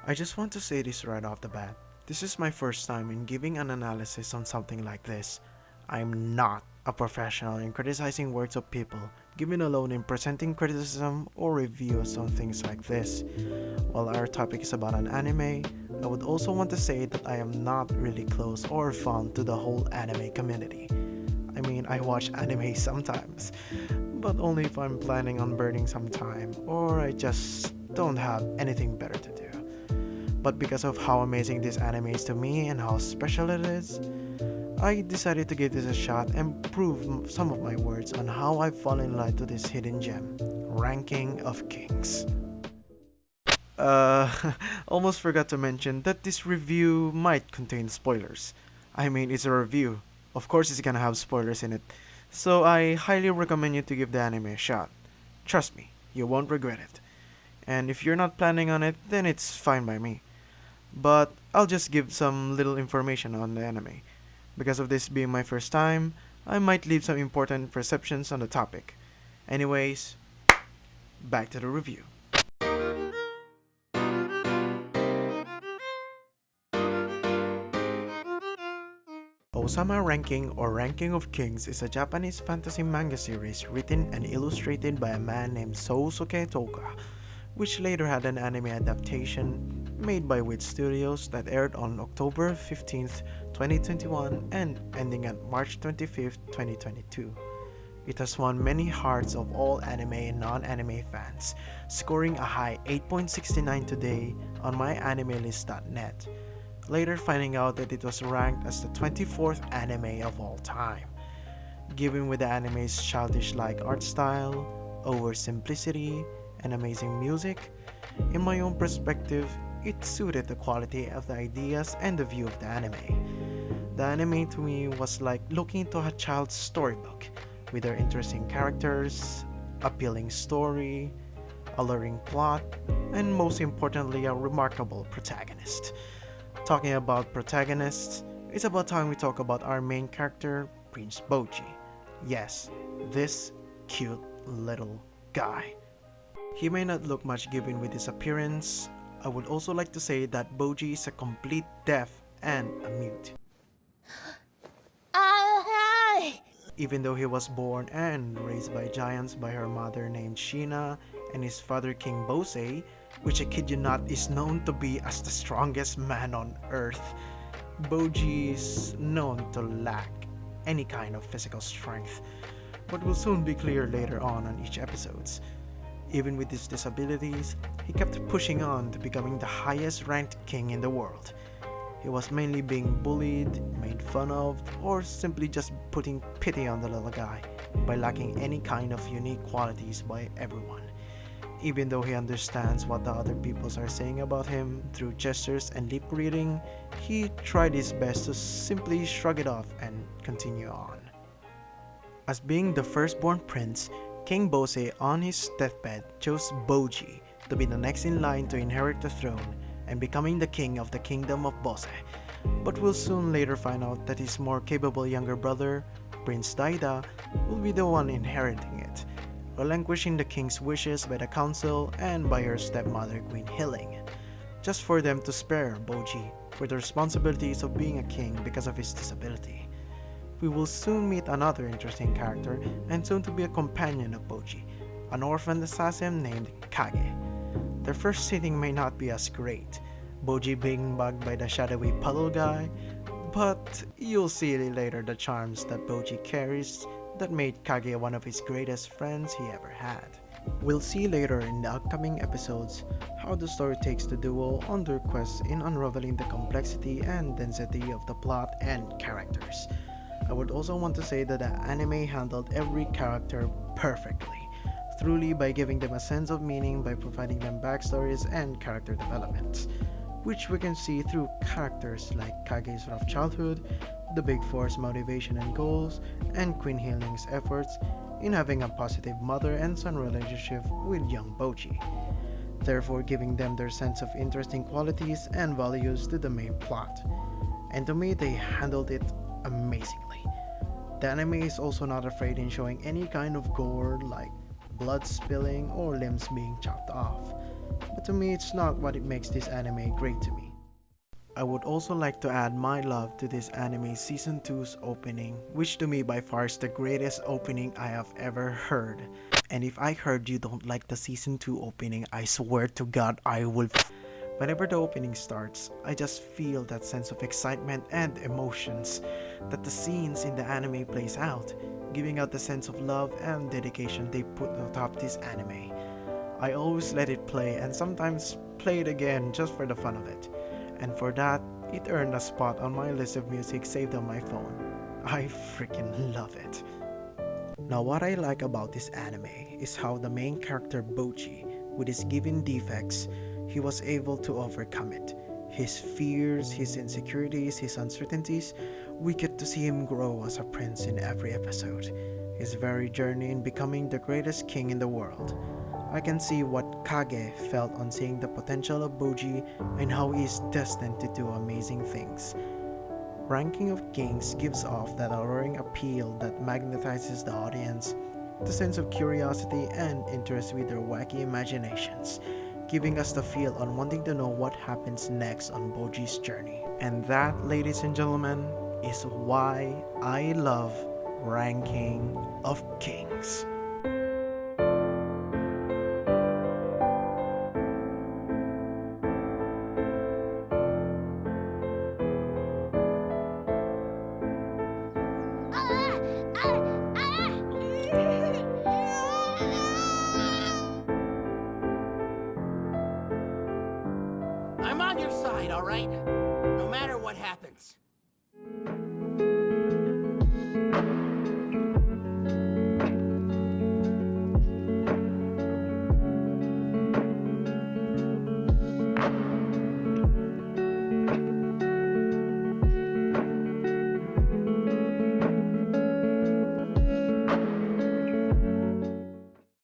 I just want to say this right off the bat. This is my first time in giving an analysis on something like this. I'm not a professional in criticizing works of people, given alone in presenting criticism or reviews on things like this. While our topic is about an anime, I would also want to say that I am not really close or fond to the whole anime community. I mean, I watch anime sometimes, but only if I'm planning on burning some time or I just don't have anything better to do. But because of how amazing this anime is to me and how special it is, I decided to give this a shot and prove some of my words on how I fall in love to this hidden gem, Ranking of Kings. Uh, almost forgot to mention that this review might contain spoilers. I mean, it's a review. Of course, it's gonna have spoilers in it. So I highly recommend you to give the anime a shot. Trust me, you won't regret it. And if you're not planning on it, then it's fine by me. But I'll just give some little information on the anime. Because of this being my first time, I might leave some important perceptions on the topic. Anyways, back to the review. Osama Ranking or Ranking of Kings is a Japanese fantasy manga series written and illustrated by a man named Sousuke Toka, which later had an anime adaptation made by Wit Studios that aired on October 15th, 2021 and ending at March 25th, 2022. It has won many hearts of all anime and non-anime fans, scoring a high 8.69 today on myanimelist.net, later finding out that it was ranked as the 24th anime of all time. Given with the anime's childish-like art style, over simplicity, and amazing music, in my own perspective, it suited the quality of the ideas and the view of the anime. The anime to me was like looking into a child's storybook, with their interesting characters, appealing story, alluring plot, and most importantly, a remarkable protagonist. Talking about protagonists, it's about time we talk about our main character, Prince Boji. Yes, this cute little guy. He may not look much given with his appearance. I would also like to say that Boji is a complete deaf and a mute. Even though he was born and raised by giants by her mother named Sheena and his father King Bose, which I kid you not is known to be as the strongest man on earth, Boji is known to lack any kind of physical strength, but will soon be clear later on each episodes. Even with his disabilities, he kept pushing on to becoming the highest ranked king in the world. He was mainly being bullied, made fun of, or simply just putting pity on the little guy by lacking any kind of unique qualities by everyone. Even though he understands what the other peoples are saying about him through gestures and lip reading, he tried his best to simply shrug it off and continue on. As being the firstborn prince, King Bose on his deathbed chose Boji to be the next in line to inherit the throne and becoming the king of the kingdom of Bose, but will soon later find out that his more capable younger brother, Prince Daida, will be the one inheriting it, relinquishing the king's wishes by the council and by her stepmother Queen Hiling, just for them to spare Boji for the responsibilities of being a king because of his disability. We will soon meet another interesting character and soon to be a companion of Boji, an orphan assassin named Kage. Their first sitting may not be as great, Boji being bugged by the shadowy puddle guy, but you'll see later the charms that Boji carries that made Kage one of his greatest friends he ever had. We'll see later in the upcoming episodes how the story takes the duo on their quest in unraveling the complexity and density of the plot and characters. I would also want to say that the anime handled every character perfectly, truly by giving them a sense of meaning by providing them backstories and character developments, which we can see through characters like Kage's rough childhood, the Big Four's motivation and goals, and Queen Healing's efforts in having a positive mother and son relationship with young Boji, therefore giving them their sense of interesting qualities and values to the main plot. And to me, they handled it amazingly. The anime is also not afraid in showing any kind of gore like blood spilling or limbs being chopped off. but to me it's not what it makes this anime great to me. I would also like to add my love to this anime season 2's opening, which to me by far is the greatest opening I have ever heard. And if I heard you don't like the season 2 opening, I swear to God I will. Whenever the opening starts, I just feel that sense of excitement and emotions that the scenes in the anime plays out, giving out the sense of love and dedication they put atop this anime. I always let it play and sometimes play it again just for the fun of it. And for that, it earned a spot on my list of music saved on my phone. I freaking love it. Now what I like about this anime is how the main character Bochi, with his given defects, he was able to overcome it. His fears, his insecurities, his uncertainties, we get to see him grow as a prince in every episode. His very journey in becoming the greatest king in the world. I can see what Kage felt on seeing the potential of Boji and how he is destined to do amazing things. Ranking of Kings gives off that alluring appeal that magnetizes the audience, the sense of curiosity and interest with their wacky imaginations, giving us the feel on wanting to know what happens next on Boji's journey. And that, ladies and gentlemen, is why I love Ranking of Kings. I'm on your side, all right? No matter what happens.